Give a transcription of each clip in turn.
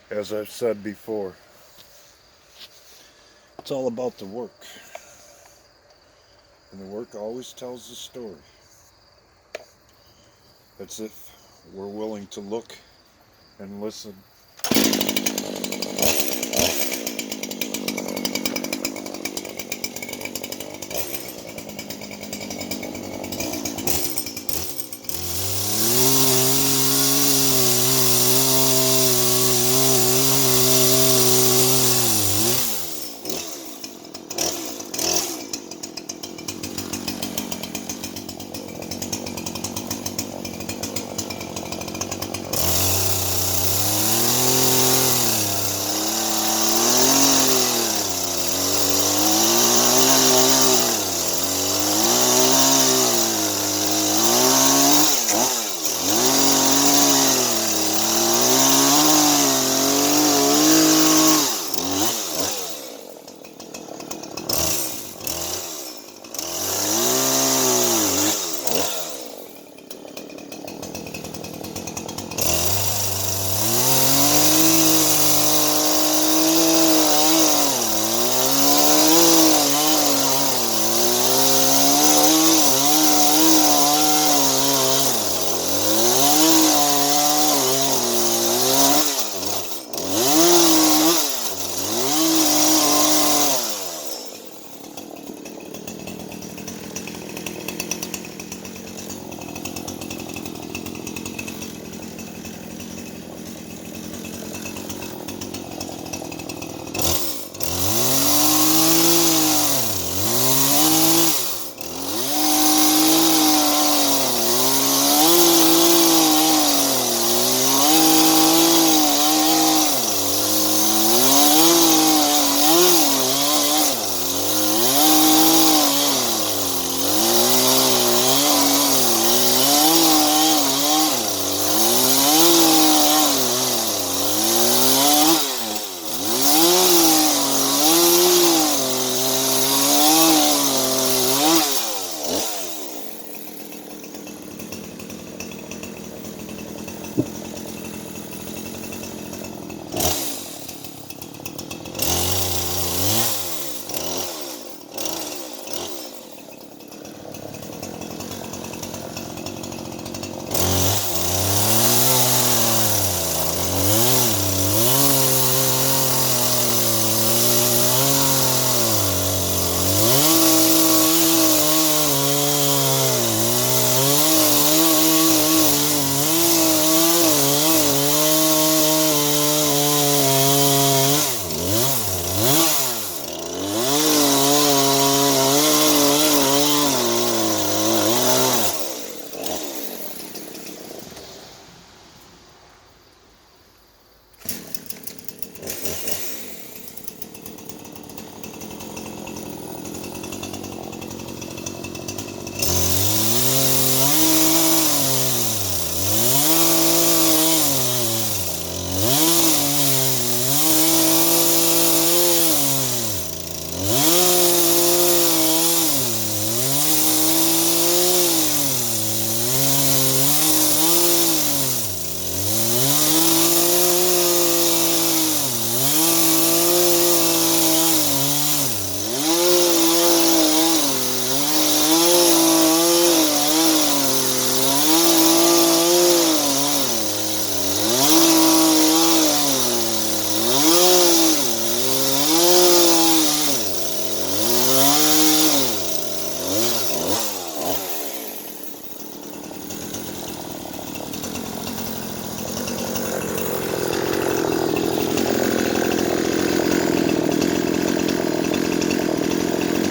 As I've said before, it's all about the work. And the work always tells the story. That's if we're willing to look and listen.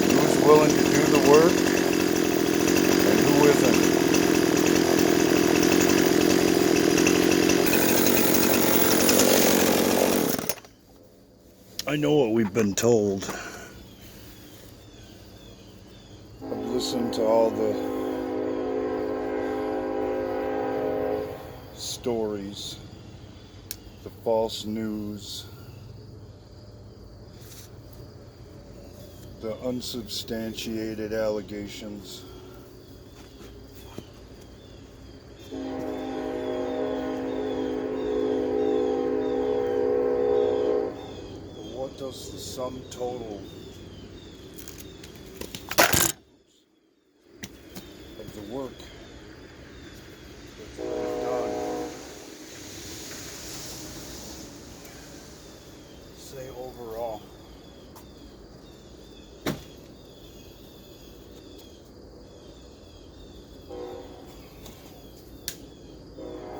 Who's willing to do the work and who isn't? I know what we've been told. I've listened to all the stories, the false news, the unsubstantiated allegations. does the sum total of the work that's been done say overall?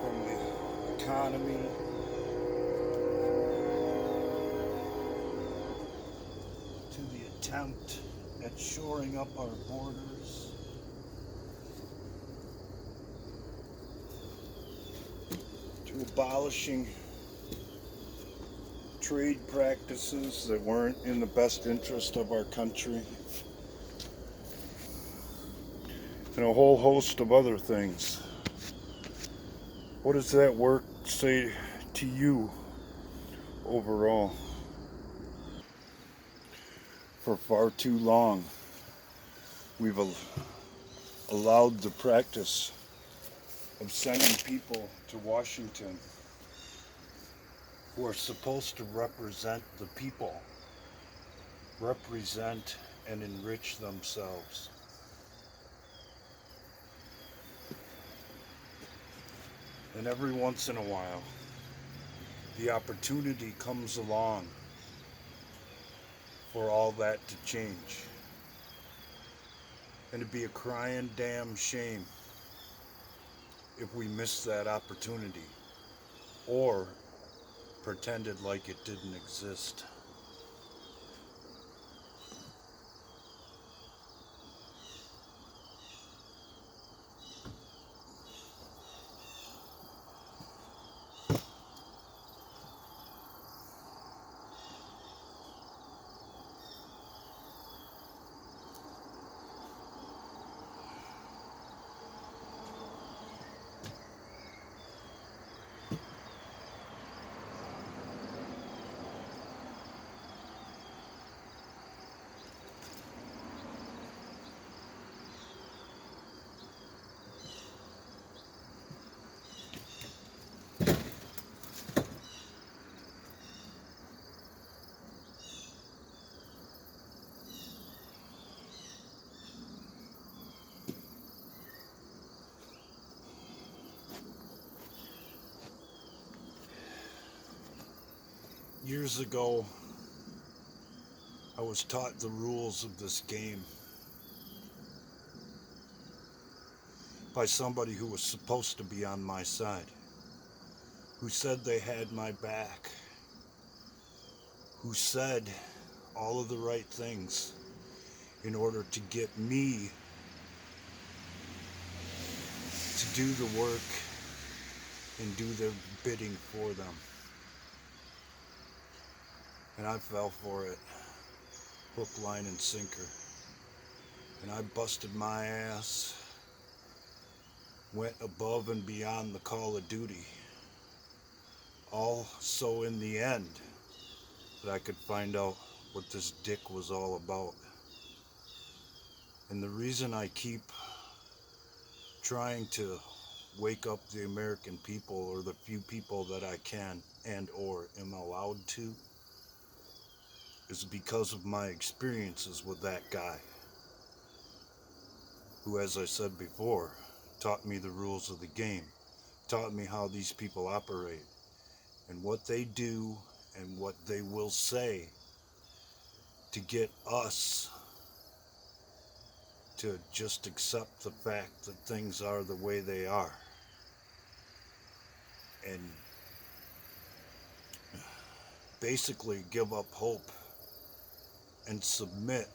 From the economy to the attempt at shoring up our borders, to abolishing trade practices that weren't in the best interest of our country, and a whole host of other things. What does that work say to you overall? For far too long, we've allowed the practice of sending people to Washington who are supposed to represent the people, represent and enrich themselves. And every once in a while, the opportunity comes along for all that to change. And it'd be a crying damn shame if we missed that opportunity or pretended like it didn't exist. Years ago, I was taught the rules of this game by somebody who was supposed to be on my side, who said they had my back, who said all of the right things in order to get me to do the work and do their bidding for them. And I fell for it, hook, line, and sinker. And I busted my ass, went above and beyond the call of duty, all so in the end that I could find out what this dick was all about. And the reason I keep trying to wake up the American people, or the few people that I can and or am allowed to, is because of my experiences with that guy, who, as I said before, taught me the rules of the game, taught me how these people operate, and what they do and what they will say to get us to just accept the fact that things are the way they are. And basically give up hope and submit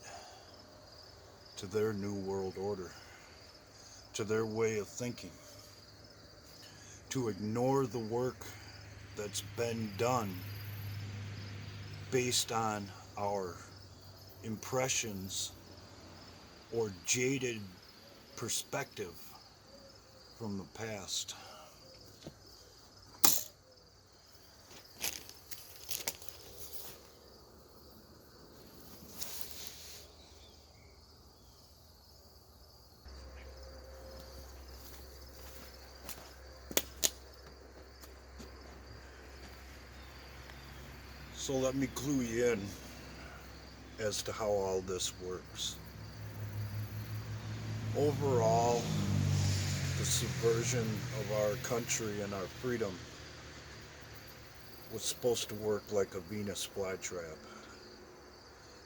to their new world order, to their way of thinking, to ignore the work that's been done based on our impressions or jaded perspective from the past. So let me clue you in as to how all this works. Overall, the subversion of our country and our freedom was supposed to work like a Venus flytrap.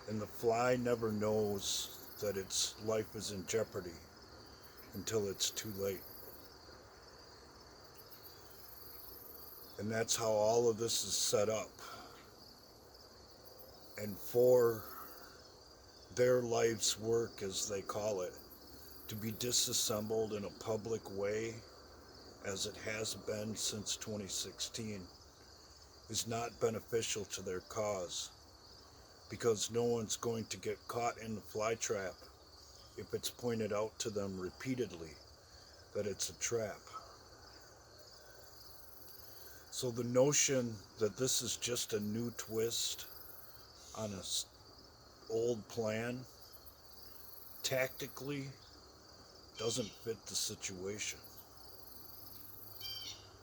And the fly never knows that its life is in jeopardy until it's too late. And that's how all of this is set up. And for their life's work, as they call it, to be disassembled in a public way, as it has been since 2016, is not beneficial to their cause, because no one's going to get caught in the flytrap if it's pointed out to them repeatedly that it's a trap. So the notion that this is just a new twist on an old plan tactically doesn't fit the situation.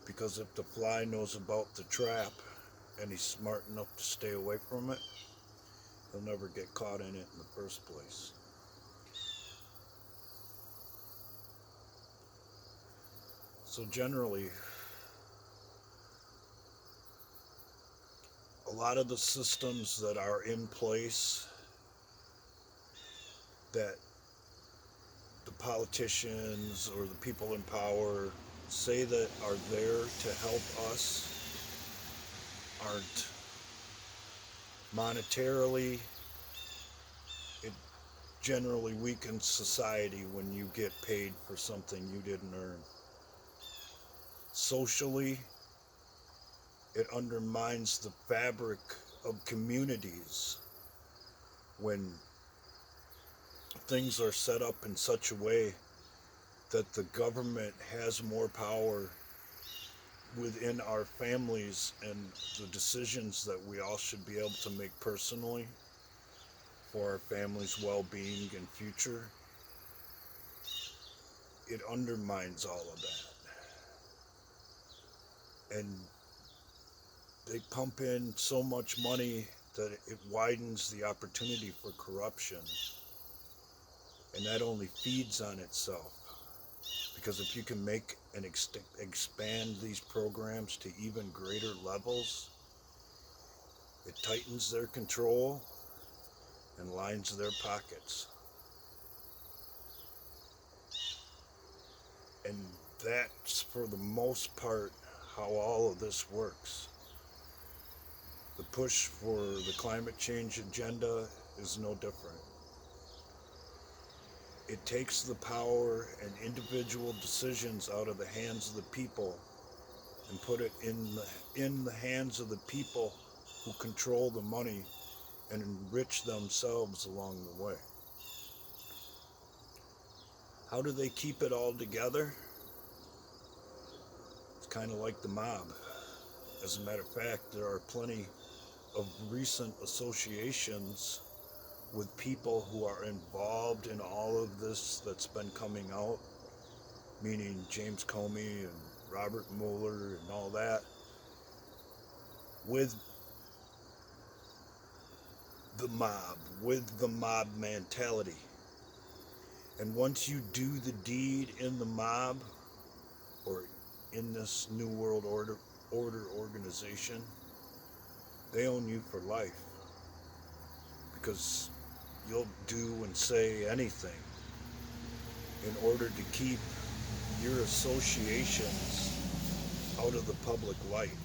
Because if the fly knows about the trap and he's smart enough to stay away from it, he'll never get caught in it in the first place. So generally, a lot of the systems that are in place that the politicians or the people in power say that are there to help us aren't. Monetarily, it generally weakens society when you get paid for something you didn't earn. Socially, it undermines the fabric of communities when things are set up in such a way that the government has more power within our families and the decisions that we all should be able to make personally for our family's well-being and future. It undermines all of that. And they pump in so much money that it widens the opportunity for corruption. And that only feeds on itself. Because if you can make and expand these programs to even greater levels, it tightens their control and lines their pockets. And that's, for the most part, how all of this works. The push for the climate change agenda is no different. It takes the power and individual decisions out of the hands of the people and put it in the hands of the people who control the money and enrich themselves along the way. How do they keep it all together? It's kind of like the mob. As a matter of fact, there are plenty of recent associations with people who are involved in all of this that's been coming out, meaning James Comey and Robert Mueller and all that, with the mob mentality. And once you do the deed in the mob, or in this New World Order organization, they own you for life. Because you'll do and say anything in order to keep your associations out of the public light,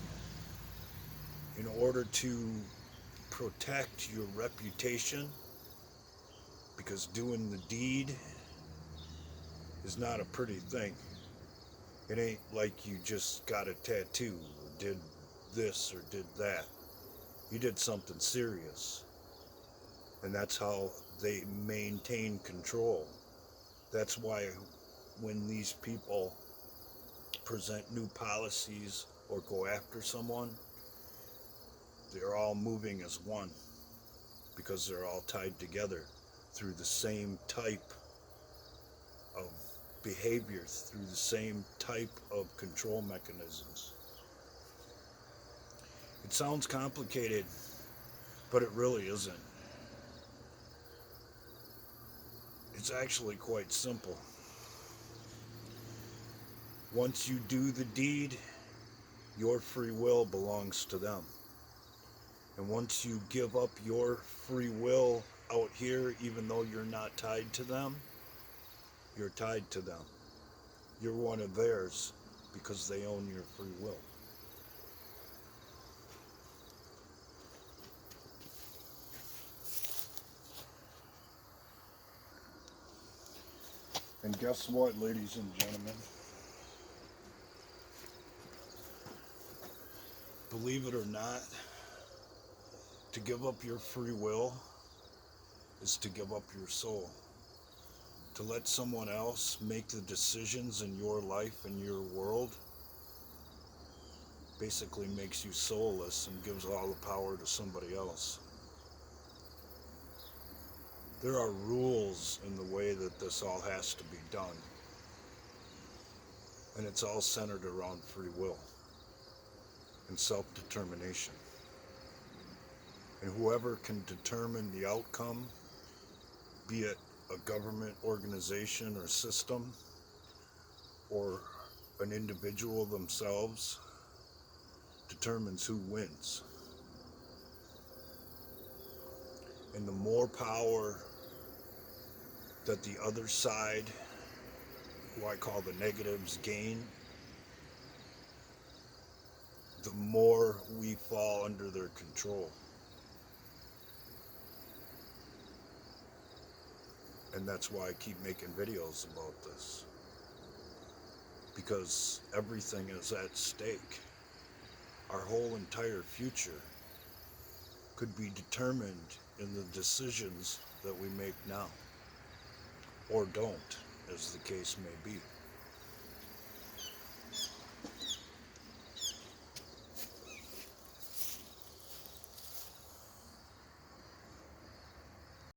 in order to protect your reputation, because doing the deed is not a pretty thing. It ain't like you just got a tattoo or did this or did that. You did something serious. And that's how they maintain control. That's why when these people present new policies or go after someone, they're all moving as one, because they're all tied together through the same type of behavior, through the same type of control mechanisms. It sounds complicated, But it really isn't. It's actually quite simple. Once you do the deed, your free will belongs to them. And once you give up your free will out here, even though you're not tied to them, you're tied to them. You're one of theirs because they own your free will. And guess what, ladies and gentlemen? Believe it or not, to give up your free will is to give up your soul. To let someone else make the decisions in your life and your world basically makes you soulless and gives all the power to somebody else. There are rules in the way that this all has to be done. And it's all centered around free will and self-determination. And whoever can determine the outcome, be it a government organization or system, or an individual themselves, determines who wins. And the more power that the other side, who I call the negatives, gain, the more we fall under their control. And that's why I keep making videos about this. Because everything is at stake. Our whole entire future could be determined in the decisions that we make now. Or don't, as the case may be.